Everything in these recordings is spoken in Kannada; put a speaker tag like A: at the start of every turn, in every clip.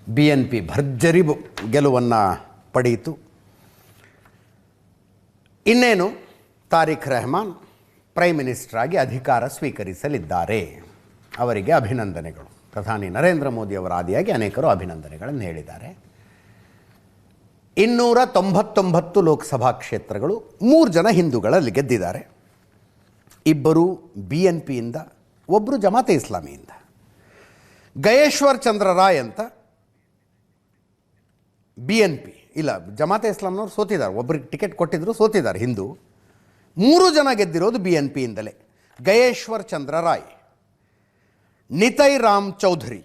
A: BNP ಭರ್ಜರಿ ಗೆಲುವನ್ನು ಪಡೆಯಿತು. ಇನ್ನೇನು ತಾರಿಕ್ ರೆಹಮಾನ್ ಪ್ರೈಮ್ ಮಿನಿಸ್ಟರ್ ಆಗಿ ಅಧಿಕಾರ ಸ್ವೀಕರಿಸಲಿದ್ದಾರೆ. ಅವರಿಗೆ ಅಭಿನಂದನೆಗಳು. ಪ್ರಧಾನಿ ನರೇಂದ್ರ ಮೋದಿ ಅವರ ಆದಿಯಾಗಿ ಅನೇಕರು ಅಭಿನಂದನೆಗಳನ್ನು ಹೇಳಿದ್ದಾರೆ. 299 ಲೋಕಸಭಾ ಕ್ಷೇತ್ರಗಳು 3 ಜನ ಹಿಂದೂಗಳಲ್ಲಿ ಗೆದ್ದಿದ್ದಾರೆ. 2 BNPಯಿಂದ, 1 ಜಮಾತೆ ಇಸ್ಲಾಮಿಯಿಂದ. ಗಯೇಶ್ವರ್ ಚಂದ್ರ ರಾಯ್ ಅಂತ BNP ಇಲ್ಲ, ಜಮಾತೆ ಇಸ್ಲಾಂನವ್ರು ಸೋತಿದ್ದಾರೆ. ಒಬ್ಬರಿಗೆ ಟಿಕೆಟ್ ಕೊಟ್ಟಿದ್ರು, ಸೋತಿದ್ದಾರೆ ಹಿಂದೂ. 3 ಜನ ಗೆದ್ದಿರೋದು BNPಯಿಂದಲೇ. ಗಯೇಶ್ವರ್ ಚಂದ್ರ ರಾಯ್, ನಿತೈ ರಾಮ್ ಚೌಧರಿ,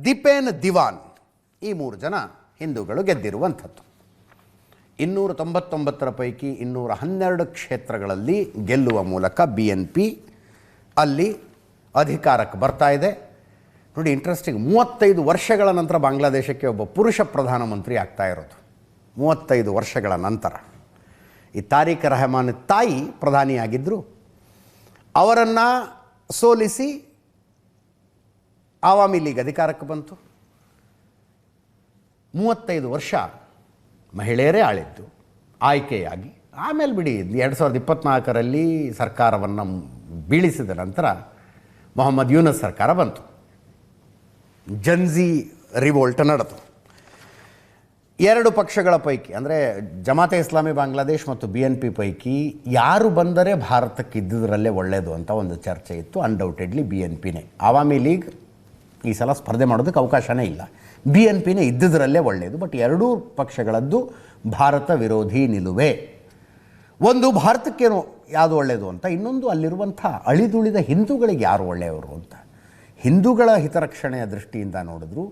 A: ದೀಪೇನ್ ದಿವಾನ್, ಈ 3 ಜನ ಹಿಂದೂಗಳು ಗೆದ್ದಿರುವಂಥದ್ದು. 299 ಪೈಕಿ 212 ಕ್ಷೇತ್ರಗಳಲ್ಲಿ ಗೆಲ್ಲುವ ಮೂಲಕ BNP ಅಲ್ಲಿ ಅಧಿಕಾರಕ್ಕೆ ಬರ್ತಾ ಇದೆ. ನೋಡಿ, ಇಂಟ್ರೆಸ್ಟಿಂಗ್, 35 ವರ್ಷಗಳ ನಂತರ ಬಾಂಗ್ಲಾದೇಶಕ್ಕೆ ಒಬ್ಬ ಪುರುಷ ಪ್ರಧಾನಮಂತ್ರಿ ಆಗ್ತಾ ಇರೋದು. 35 ವರ್ಷಗಳ ನಂತರ. ಈ ತಾರಿಕ್ ರೆಹಮಾನ್ ತಾಯಿ ಪ್ರಧಾನಿಯಾಗಿದ್ದರು. ಅವರನ್ನು ಸೋಲಿಸಿ ಆವಾಮಿ ಲೀಗ್ ಅಧಿಕಾರಕ್ಕೆ ಬಂತು. 35 ವರ್ಷ ಮಹಿಳೆಯರೇ ಆಳಿದ್ದು ಆಯ್ಕೆಯಾಗಿ. ಆಮೇಲೆ ಬಿಡಿ 2024ರಲ್ಲಿ ಸರ್ಕಾರವನ್ನು ಬೀಳಿಸಿದ ನಂತರ ಮೊಹಮ್ಮದ್ ಯೂನಸ್ ಸರ್ಕಾರ ಬಂತು. ಜನ್ಜಿ ರಿವೋಲ್ಟ್ ನಡೆದು 2 ಪಕ್ಷಗಳ ಪೈಕಿ, ಅಂದರೆ ಜಮಾತೆ ಇಸ್ಲಾಮಿ ಬಾಂಗ್ಲಾದೇಶ್ ಮತ್ತು BNP ಪೈಕಿ ಯಾರು ಬಂದರೆ ಭಾರತಕ್ಕೆ ಇದ್ದುದರಲ್ಲೇ ಒಳ್ಳೆಯದು ಅಂತ ಒಂದು ಚರ್ಚೆ ಇತ್ತು. ಅನ್ಡೌಟೆಡ್ಲಿ BNPನೇ. ಆವಾಮಿ ಲೀಗ್ ಈ ಸಲ ಸ್ಪರ್ಧೆ ಮಾಡೋದಕ್ಕೆ ಅವಕಾಶನೇ ಇಲ್ಲ. BNPನೇ ಇದ್ದುದರಲ್ಲೇ ಒಳ್ಳೆಯದು. ಬಟ್ 2 ಪಕ್ಷಗಳದ್ದು ಭಾರತ ವಿರೋಧಿ ನಿಲುವೆ. ಒಂದು, ಭಾರತಕ್ಕೇನು ಯಾವುದು ಒಳ್ಳೆಯದು ಅಂತ, ಇನ್ನೊಂದು ಅಲ್ಲಿರುವಂಥ ಅಳಿದುಳಿದ ಹಿಂದೂಗಳಿಗೆ ಯಾರು ಒಳ್ಳೆಯವರು ಅಂತ. ಹಿಂದೂಗಳ ಹಿತರಕ್ಷಣೆಯ ದೃಷ್ಟಿಯಿಂದ ನೋಡಿದ್ರು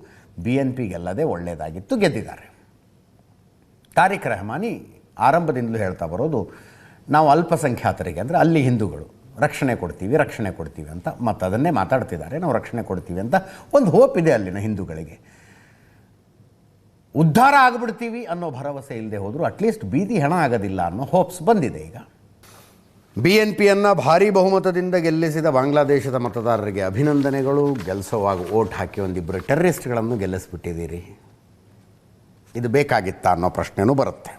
A: BNP ಗೆಲ್ಲದೆ ಒಳ್ಳೆಯದಾಗಿತ್ತು, ಗೆದ್ದಿದ್ದಾರೆ. ತಾರಿಕ್ ರೆಹಮಾನಿ ಆರಂಭದಿಂದಲೂ ಹೇಳ್ತಾ ಬರೋದು, ನಾವು ಅಲ್ಪಸಂಖ್ಯಾತರಿಗೆ, ಅಂದರೆ ಅಲ್ಲಿ ಹಿಂದೂಗಳು ರಕ್ಷಣೆ ಕೊಡ್ತೀವಿ ಅಂತ ಮತ್ತು ಅದನ್ನೇ ಮಾತಾಡ್ತಿದ್ದಾರೆ. ನಾವು ರಕ್ಷಣೆ ಕೊಡ್ತೀವಿ ಅಂತ ಒಂದು ಹೋಪ್ ಇದೆ ಅಲ್ಲಿನ ಹಿಂದೂಗಳಿಗೆ. ಉದ್ಧಾರ ಆಗಿಬಿಡ್ತೀವಿ ಅನ್ನೋ ಭರವಸೆ ಇಲ್ಲದೆ ಹೋದರೂ ಅಟ್ಲೀಸ್ಟ್ ಬೀದಿ ಹೆಣ ಆಗೋದಿಲ್ಲ ಅನ್ನೋ ಹೋಪ್ಸ್ ಬಂದಿದೆ ಈಗ. BNPಯನ್ನು ಭಾರೀ ಬಹುಮತದಿಂದ ಗೆಲ್ಲಿಸಿದ ಬಾಂಗ್ಲಾದೇಶದ ಮತದಾರರಿಗೆ ಅಭಿನಂದನೆಗಳು. ಗೆಲ್ಲಿಸುವಾಗ ಓಟ್ ಹಾಕಿ 1-2 ಟೆರ್ರಿಸ್ಟ್ಗಳನ್ನು ಗೆಲ್ಲಿಸ್ಬಿಟ್ಟಿದ್ದೀರಿ. ಇದು ಬೇಕಾಗಿತ್ತಾ ಅನ್ನೋ ಪ್ರಶ್ನೆನೂ ಬರುತ್ತೆ.